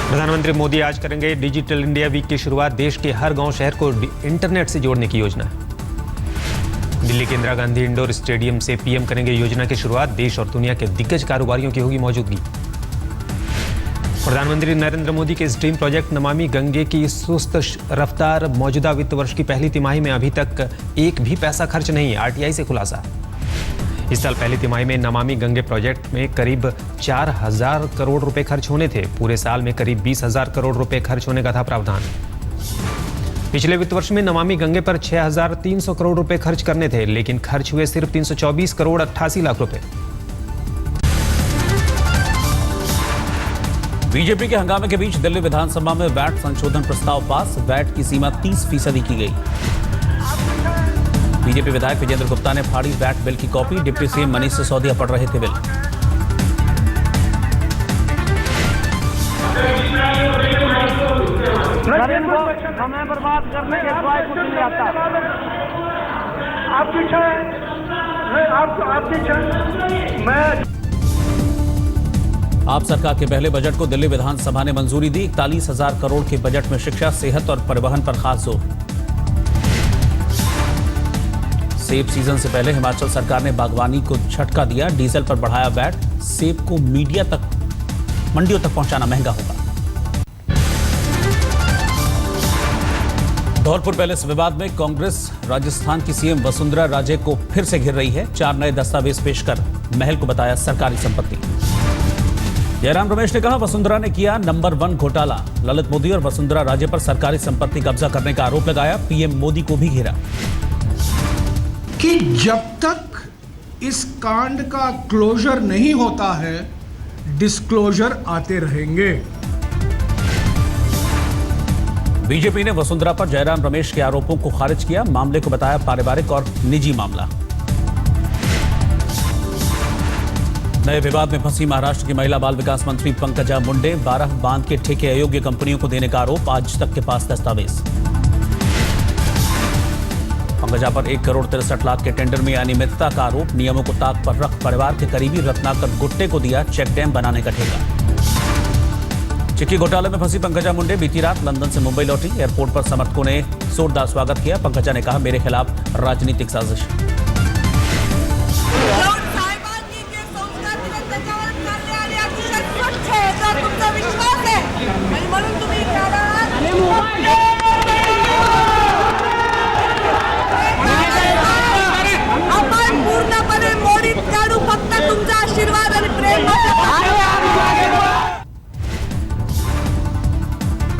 प्रधानमंत्री मोदी आज करेंगे डिजिटल इंडिया वीक की शुरुआत। देश के हर गांव शहर को इंटरनेट से जोड़ने की योजना। दिल्ली के इंदिरा गांधी इंडोर स्टेडियम से पीएम करेंगे योजना की शुरुआत। देश और दुनिया के दिग्गज कारोबारियों की होगी मौजूदगी। प्रधानमंत्री नरेंद्र मोदी के इस ड्रीम प्रोजेक्ट नमामि गंगे की सुस्त रफ्तार। मौजूदा वित्त वर्ष की पहली तिमाही में अभी तक एक भी पैसा खर्च नहीं, आरटीआई से खुलासा। इस साल पहली तिमाही में नमामि गंगे प्रोजेक्ट में करीब 4000 करोड़ रुपए खर्च होने थे। पूरे साल में करीब 20,000 करोड़ रुपए खर्च होने का था प्रावधान। पिछले वित्त वर्ष में नमामि गंगे पर 6300 करोड़ रुपए खर्च करने थे, लेकिन खर्च हुए सिर्फ 324 करोड़ 88 लाख रुपए। बीजेपी के हंगामे के बीच दिल्ली विधानसभा में वैट संशोधन प्रस्ताव पास। वैट की सीमा 30% की गई। बीजेपी विधायक विजेंद्र गुप्ता ने फाड़ी वैट बिल की copy. Deputy CM Manish Sisodia पढ़ रहे थे बिल। समय बर्बाद करने के सिवाय कुछ नहीं आता। आपकी इच्छा है, आपकी इच्छा मैं। आप सरकार के पहले बजट को दिल्ली विधानसभा ने मंजूरी दी। 41,000 करोड़ के बजट में शिक्षा, सेहत और परिवहन पर खास जोर। सेब सीजन से पहले हिमाचल सरकार ने बागवानी को झटका दिया। डीजल पर बढ़ाया वैट। सेब को मंडियों तक पहुंचाना महंगा होगा। धौलपुर पैलेस विवाद में कांग्रेस राजस्थान की सीएम वसुंधरा राजे को फिर से घेर रही है। 4 नए दस्तावेज पेश कर महल को बताया सरकारी संपत्ति। जयराम रमेश ने कहा वसुंधरा ने किया नंबर 1 घोटाला। ललित मोदी और वसुंधरा राजे पर सरकारी संपत्ति कब्जा करने का आरोप लगाया। पीएम मोदी को भी घेरा कि जब तक इस कांड का क्लोजर नहीं होता है, डिस्क्लोजर आते रहेंगे। बीजेपी ने वसुंधरा पर जयराम रमेश के आरोपों को खारिज किया। मामले को बताया पारिवारिक और निजी मामला। नए विवाद में फंसी महाराष्ट्र की महिला बाल विकास मंत्री पंकजा मुंडे। 12 बांध के ठेके अयोग्य कंपनियों को देने का आरोप। आज तक के पास दस्तावेज। पंकजा पर 1 करोड़ 63 लाख के टेंडर में अनियमितता का आरोप। नियमों को ताक पर रख परिवार के करीबी रत्नाकर गुट्टे को दिया चेक डैम बनाने का ठेका। चिक्की घोटाले में फंसी पंकजा मुंडे बीती रात लंदन से मुंबई लौटी। एयरपोर्ट पर समर्थकों ने जोरदार स्वागत किया। पंकजा ने कहा मेरे खिलाफ राजनीतिक साजिश।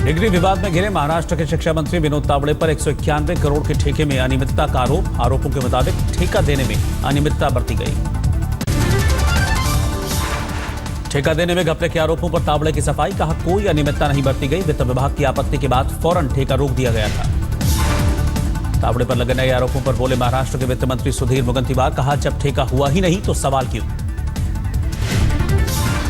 डिग्री विवाद में घिरे महाराष्ट्र के शिक्षा मंत्री विनोद तावड़े पर 191 करोड़ के ठेके में अनियमितता का आरोप। आरोपों के मुताबिक ठेका देने में अनियमितता बरती गई। ठेका देने में घपले के आरोपों पर तावड़े की सफाई। कहा कोई अनियमितता नहीं बरती गई। वित्त विभाग की आपत्ति के बाद फौरन ठेका रोक दिया गया था। तावड़े पर लगे नए आरोपों पर बोले महाराष्ट्र के वित्त मंत्री सुधीर मुनगंटीवार। कहा जब ठेका हुआ ही नहीं तो सवाल क्यों।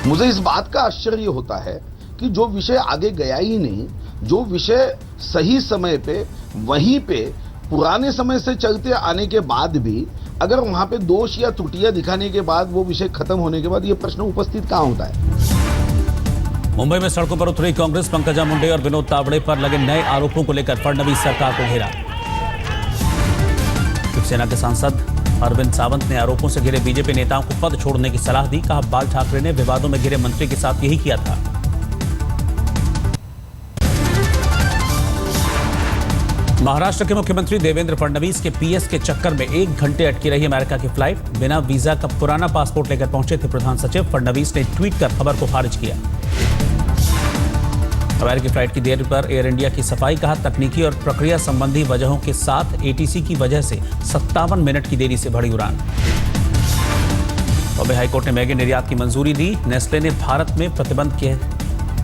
मुझे इस बात का आश्चर्य होता है कि जो विषय आगे गया ही नहीं, जो विषय सही समय पे वहीं पे पुराने समय से चलते आने के बाद भी अगर वहां पे दोष या त्रुटियां दिखाने के बाद वो विषय खत्म होने के बाद ये प्रश्न उपस्थित कहां होता है। मुंबई में सड़कों पर उतरी कांग्रेस। पंकजा मुंडे और विनोद तावड़े पर लगे नए आरोपों को लेकर फडणवीस सरकार को घेरा। शिवसेना के सांसद अरविंद सावंत ने आरोपों से घिरे बीजेपी नेताओं को पद छोड़ने की सलाह दी। कहा बाल ठाकरे ने विवादों में घिरे मंत्री के साथ यही किया था। महाराष्ट्र के मुख्यमंत्री देवेंद्र फडणवीस के पीएस के चक्कर में 1 घंटे अटकी रही अमेरिका की फ्लाइट। बिना वीजा का पुराना पासपोर्ट लेकर पहुंचे थे प्रधान सचिव। फडणवीस ने ट्वीट कर खबर को खारिज किया। अमेरिकी फ्लाइट की देरी पर एयर इंडिया की सफाई। कहा तकनीकी और प्रक्रिया संबंधी वजहों के साथ एटीसी की वजह से 57 मिनट की देरी से बढ़ी उड़ान। बॉम्बे हाईकोर्ट ने मैगी निर्यात की मंजूरी दी। नेस्ले ने भारत में प्रतिबंध के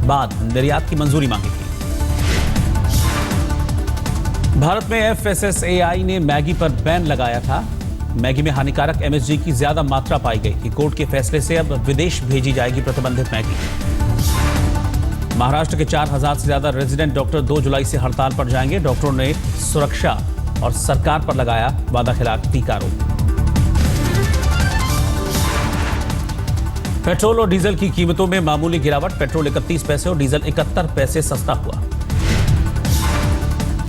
बाद निर्यात की मंजूरी मांगी थी। भारत में एफएसएसएआई ने मैगी पर बैन लगाया था। मैगी में हानिकारक एमएसजी की ज्यादा मात्रा पाई गई थी। कोर्ट के फैसले से अब विदेश भेजी जाएगी प्रतिबंधित मैगी। महाराष्ट्र के 4000 से ज्यादा रेजिडेंट डॉक्टर 2 जुलाई से हड़ताल पर जाएंगे। डॉक्टरों ने सुरक्षा और सरकार पर लगाया वादा खिलाफ टीका आरोप। पेट्रोल और डीजल की कीमतों में मामूली गिरावट। पेट्रोल 31 पैसे और डीजल 71 पैसे सस्ता हुआ।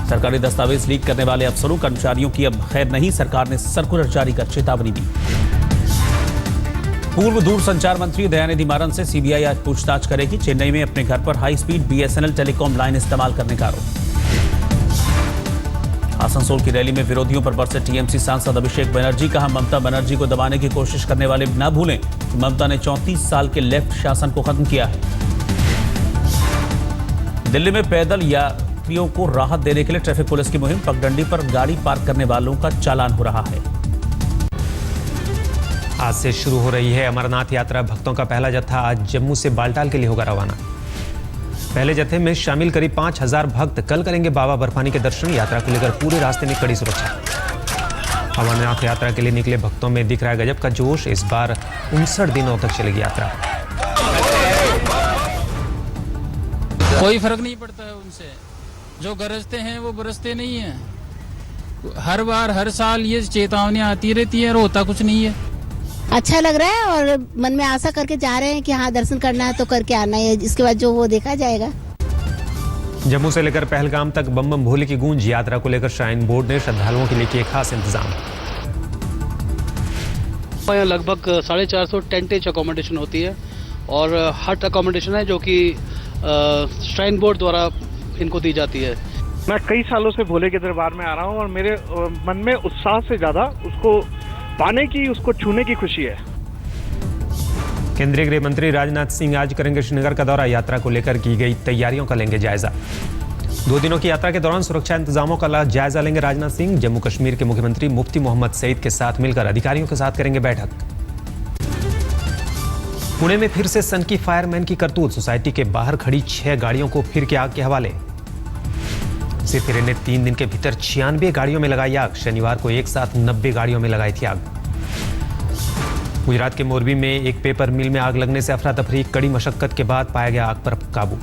सरकारी दस्तावेज लीक करने वाले अफसरों कर्मचारियों की अब खैर नहीं, सरकार ने सर्कुलर जारी कर चेतावनी दी। पूर्व दूरसंचार मंत्री दयानिधि मारन से सीबीआई आज पूछताछ करेगी। चेन्नई में अपने घर पर high speed BSNL telecom line इस्तेमाल करने का आरोप। आसनसोल की रैली में विरोधियों पर बरसे टीएमसी सांसद अभिषेक बनर्जी। कहा, ममता बनर्जी को दबाने की कोशिश करने वाले न भूलें कि ममता ने 34 साल के लेफ्ट शासन को खत्म किया है। दिल्ली में पैदल यात्रियों को राहत देने के लिए ट्रैफिक पुलिस की मुहिम। पगडंडी पर गाड़ी पार्क करने वालों का चालान हो रहा है। आज से शुरू हो रही है अमरनाथ यात्रा। भक्तों का पहला जत्था आज जम्मू से बालटाल के लिए होगा रवाना। पहले जत्थे में शामिल करीब 5000 भक्त कल करेंगे बाबा बर्फानी के दर्शन। यात्रा को लेकर पूरे रास्ते में कड़ी सुरक्षा। अमरनाथ यात्रा के लिए निकले भक्तों में दिख रहा है गजब का जोश। इस बार 59 दिनों तक चलेगी यात्रा। कोई फर्क नहीं पड़ता है उनसे, जो गरजते हैं वो बरसते नहीं है। हर बार हर साल ये चेतावनियां आती रहती है और होता कुछ नहीं है। अच्छा लग रहा है और मन में आशा करके जा रहे हैं कि हाँ दर्शन करना है तो करके आना है, इसके बाद जो वो देखा जाएगा। जम्मू से लेकर पहलगाम तक बम बम भोले की गूंज। यात्रा को लेकर श्राइन बोर्ड ने श्रद्धालुओं के लिए किए खास इंतजाम। यहाँ लगभग 450 टेंटेज अकोमोडेशन होती है और हट अकोमोडेशन है जो कि श्राइन बोर्ड द्वारा इनको दी जाती है। मैं कई सालों से भोले के दरबार में आ रहा हूँ और मेरे मन में उत्साह से ज्यादा उसको पाने की, उसको छूने की खुशी है। केंद्रीय गृह मंत्री राजनाथ सिंह आज करेंगे श्रीनगर का दौरा। यात्रा को लेकर की गई तैयारियों का लेंगे जायजा। 2 दिनों की यात्रा के दौरान सुरक्षा इंतजामों का जायजा लेंगे राजनाथ सिंह। जम्मू कश्मीर के मुख्यमंत्री मुफ्ती मोहम्मद सईद के साथ मिलकर अधिकारियों के साथ करेंगे बैठक। पुणे में फिर से सनकी फायरमैन की करतूत। सोसाइटी के बाहर खड़ी 6 गाड़ियों को फिर के आग के हवाले। सिरफिरे ने 3 दिन के भीतर 96 गाड़ियों में लगाई आग। शनिवार को एक साथ 90 गाड़ियों में लगाई थी आग। गुजरात के मोरबी में एक पेपर मिल में आग लगने से अफरा तफरी। कड़ी मशक्कत के बाद पाया गया आग पर काबू।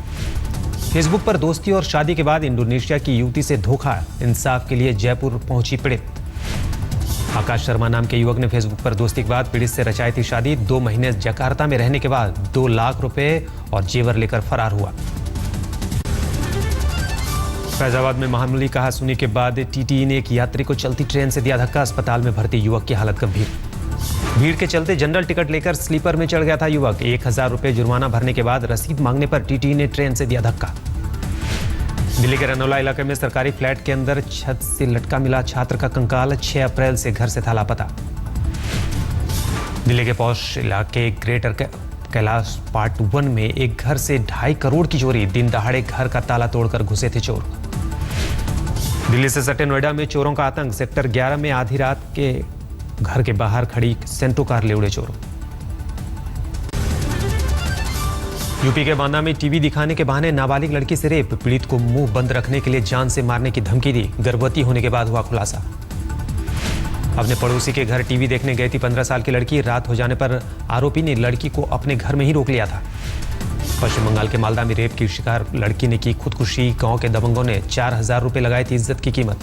फेसबुक पर दोस्ती और शादी के बाद इंडोनेशिया की युवती से धोखा। इंसाफ के लिए जयपुर पहुंची पीड़ित। आकाश शर्मा नाम के युवक ने फेसबुक पर दोस्ती के बाद पीड़ित से रचाई थी शादी। 2 महीने जकार्ता में रहने के बाद 2 लाख रुपए और जेवर लेकर फरार हुआ। फैजाबाद में मामूली कहासुनी के बाद टीटीई ने एक यात्री को चलती ट्रेन से दिया धक्का। अस्पताल में भर्ती युवक की हालत गंभीर। भीड़ के चलते जनरल टिकट लेकर स्लीपर में चढ़ गया था युवक। 1000 रुपए जुर्माना भरने के बाद रसीद मांगने पर टीटीई ने ट्रेन से दिया धक्का। दिल्ली के रनौला इलाके में सरकारी फ्लैट के अंदर छत से लटका मिला छात्र का कंकाल। 6 अप्रैल से घर से था लापता। दिल्ली के पौष इलाके ग्रेटर कैलाश पार्ट 1 में एक घर से 2.5 करोड़ की चोरी। दिन दहाड़े घर का ताला तोड़कर घुसे थे चोर। दिल्ली से सटे नोएडा में चोरों का आतंक। सेक्टर 11 में आधी रात के घर के बाहर खड़ी सेंट्रो कार ले उड़े चोर। यूपी के बांदा में टीवी दिखाने के बहाने नाबालिग लड़की से रेप। पीड़ित को मुंह बंद रखने के लिए जान से मारने की धमकी दी। गर्भवती होने के बाद हुआ खुलासा। अपने पड़ोसी के घर टीवी देखने गई थी 15 साल की लड़की। रात हो जाने पर आरोपी ने लड़की को अपने घर में ही रोक लिया था। पश्चिम बंगाल के मालदा में रेप की शिकार लड़की ने की खुदकुशी। गांव के दबंगों ने 4000 रुपए लगाई थी इज्जत की कीमत।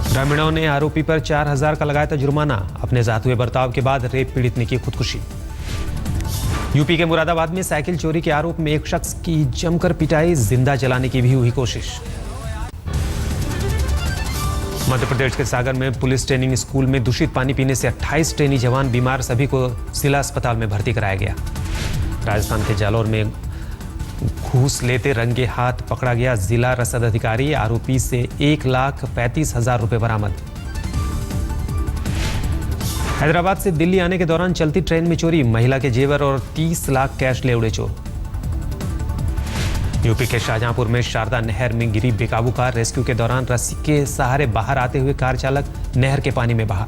ग्रामीणों ने आरोपी पर 4000 का लगाया था जुर्माना। अपने साथ हुए बर्ताव के बाद रेप पीड़ित ने की खुदकुशी। यूपी के मुरादाबाद में साइकिल चोरी के आरोप में एक शख्स की जमकर पिटाई। जिंदा जलाने की भी हुई कोशिश। मध्य प्रदेश के सागर में पुलिस ट्रेनिंग स्कूल में दूषित पानी पीने से 28 ट्रेनी जवान बीमार। सभी को जिला अस्पताल में भर्ती कराया गया। राजस्थान के जालौर में घूस लेते रंगे हाथ पकड़ा गया जिला रसद अधिकारी। आरोपी से 1,35,000 रुपए बरामद। हैदराबाद से दिल्ली आने के दौरान चलती ट्रेन में चोरी। महिला के जेवर और 30 लाख कैश ले उड़े चोर। यूपी के शाहजहांपुर में शारदा नहर में गिरी बेकाबू कार। रेस्क्यू के दौरान रस्सी के सहारे बाहर आते हुए कार चालक नहर के पानी में बहा।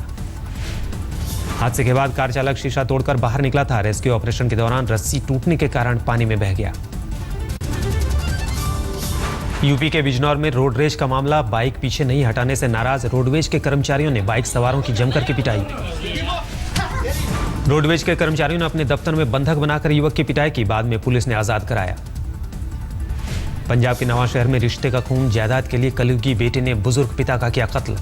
हादसे के बाद कार चालक शीशा तोड़कर बाहर निकला था। रेस्क्यू ऑपरेशन के दौरान रस्सी टूटने के कारण पानी में बह गया। यूपी के बिजनौर में रोड रेज का मामला। बाइक पीछे नहीं हटाने से नाराज रोडवेज के कर्मचारियों ने बाइक सवारों की जमकर के पिटाई। रोडवेज के कर्मचारियों ने अपने दफ्तर में बंधक बनाकर युवक की पिटाई की। बाद में पुलिस ने आजाद कराया। पंजाब के नवांशहर में रिश्ते का खून। जायदाद के लिए कलयुगी बेटे ने बुजुर्ग पिता का किया कत्ल।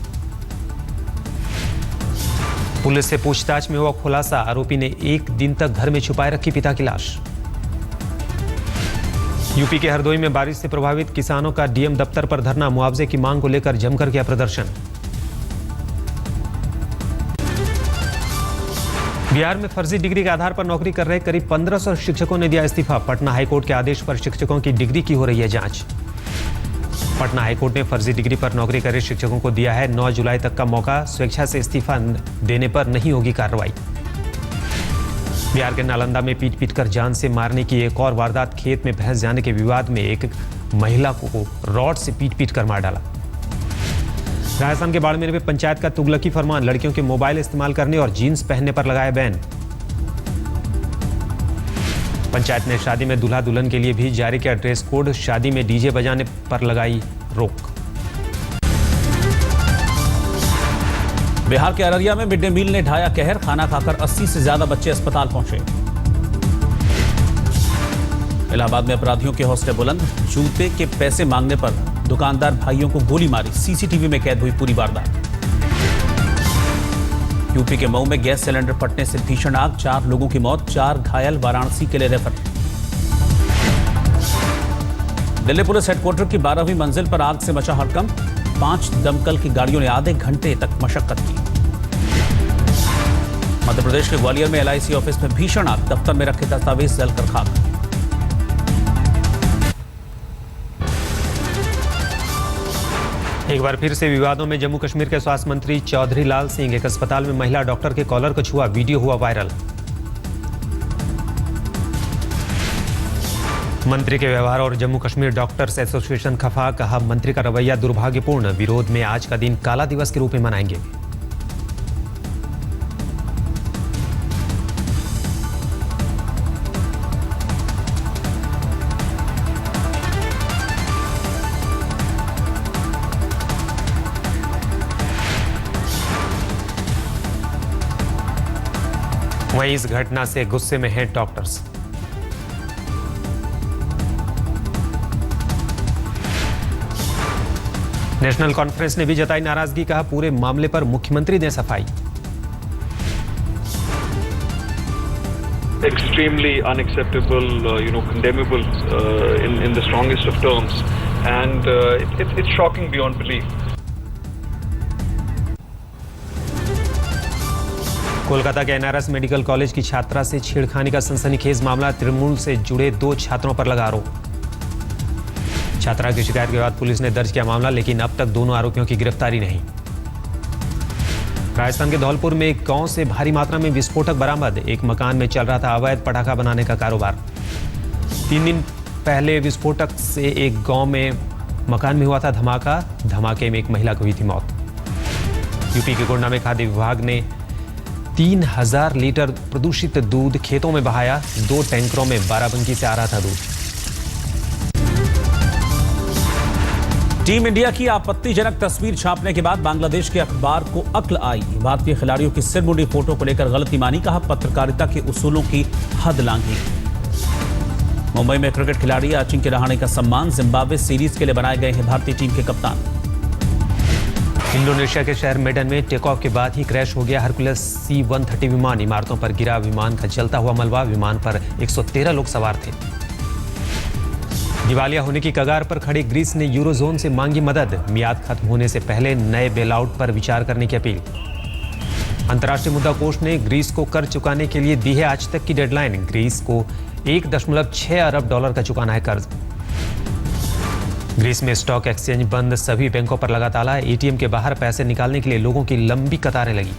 पुलिस से पूछताछ में हुआ खुलासा, आरोपी ने 1 दिन तक घर में छुपाए रखी पिता की लाश। यूपी के हरदोई में बारिश से प्रभावित किसानों का डीएम दफ्तर पर धरना, मुआवजे की मांग को लेकर जमकर किया प्रदर्शन। बिहार में फर्जी डिग्री के आधार पर नौकरी कर रहे करीब 1500 शिक्षकों ने दिया इस्तीफा। पटना हाईकोर्ट के आदेश पर शिक्षकों की डिग्री की हो रही है जांच। पटना हाईकोर्ट ने फर्जी डिग्री पर नौकरी कर रहे शिक्षकों को दिया है 9 जुलाई तक का मौका, स्वेच्छा से इस्तीफा देने पर नहीं होगी कार्रवाई। बिहार के नालंदा में पीट कर जान से मारने की एक और वारदात, खेत में भैंस जाने के विवाद में एक महिला को रॉड से पीट कर मार डाला। राजस्थान के बाड़मेर में पंचायत का तुगलकी फरमान, लड़कियों के मोबाइल इस्तेमाल करने और जीन्स पहनने पर लगाया बैन। पंचायत ने शादी में दूल्हा दुल्हन के लिए भी जारी किया ड्रेस कोड, शादी में डीजे बजाने पर लगाई रोक। बिहार के अररिया में मिड डे मील ने ढाया कहर, खाना खाकर 80 से ज्यादा बच्चे अस्पताल पहुंचे। इलाहाबाद में अपराधियों के हौसले बुलंद, जूते के पैसे मांगने पर दुकानदार भाइयों को गोली मारी, सीसीटीवी में कैद हुई पूरी वारदात। यूपी के मऊ में गैस सिलेंडर फटने से भीषण आग, 4 लोगों की मौत, 4 घायल, वाराणसी के लिए रेफर। दिल्ली पुलिस हेडक्वार्टर की 12वीं मंजिल पर आग से मचा हड़कंप, 5 दमकल की गाड़ियों ने आधे घंटे तक मशक्कत की। मध्य प्रदेश के ग्वालियर में LIC ऑफिस में भीषण आग, दफ्तर में रखे दस्तावेज जलकर खाक। एक बार फिर से विवादों में जम्मू कश्मीर के स्वास्थ्य मंत्री चौधरी लाल सिंह, एक अस्पताल में महिला डॉक्टर के कॉलर को छुआ, वीडियो हुआ वायरल। मंत्री के व्यवहार और जम्मू कश्मीर डॉक्टर्स एसोसिएशन खफा, कहा मंत्री का रवैया दुर्भाग्यपूर्ण, विरोध में आज का दिन काला दिवस के रूप में मनाएंगे। वहीं इस घटना से गुस्से में हैं डॉक्टर्स। नेशनल कॉन्फ्रेंस ने भी जताई नाराजगी, कहा पूरे मामले पर मुख्यमंत्री दें सफाई। Extremely unacceptable, condemnable in the strongest of terms, and it's shocking beyond belief. Kolkata के NRS मेडिकल कॉलेज की छात्रा से छेड़खानी का सनसनीखेज मामला, तृणमूल से जुड़े 2 छात्रों पर लगा आरोप। छात्रा की शिकायत के बाद पुलिस ने दर्ज किया मामला, लेकिन अब तक दोनों आरोपियों की गिरफ्तारी नहीं। राजस्थान के धौलपुर में एक गांव से भारी मात्रा में विस्फोटक बरामद, एक मकान में चल रहा था अवैध पटाखा बनाने का कारोबार। 3 दिन पहले विस्फोटक से एक गांव में मकान में हुआ था धमाका, धमाके में एक महिला की हुई थी मौत। यूपी के गोंडा में खाद्य विभाग ने 3000 लीटर प्रदूषित दूध खेतों में बहाया, 2 टैंकरों में बाराबंकी से आ रहा था दूध। टीम इंडिया की आपत्तिजनक तस्वीर छापने के बाद बांग्लादेश के अखबार को अक्ल आई, भारतीय खिलाड़ियों की सिरमुंडी फोटो को लेकर गलती मानी, कहा पत्रकारिता के उसूलों की हद लांघी। मुंबई में क्रिकेट खिलाड़ी अजिंक्य रहाणे का सम्मान, जिम्बाब्वे सीरीज के लिए बनाए गए हैं भारतीय टीम के कप्तान। इंडोनेशिया के शहर मेडन में टेक ऑफ के बाद ही क्रैश हो गया हरकुलस C-130 विमान, इमारतों पर गिरा विमान का जलता हुआ मलबा, विमान पर 113 लोग सवार थे। दिवालिया होने की कगार पर खड़े ग्रीस ने यूरोजोन से मांगी मदद, मियाद खत्म होने से पहले नए बेलआउट पर विचार करने की अपील। अंतर्राष्ट्रीय मुद्रा कोष ने ग्रीस को कर्ज चुकाने के लिए दी है आज तक की डेडलाइन, ग्रीस को $1.6 अरब का चुकाना है कर्ज। ग्रीस में स्टॉक एक्सचेंज बंद, सभी बैंकों पर लगा ताला, ATM के बाहर पैसे निकालने के लिए लोगों की लंबी कतारें लगी।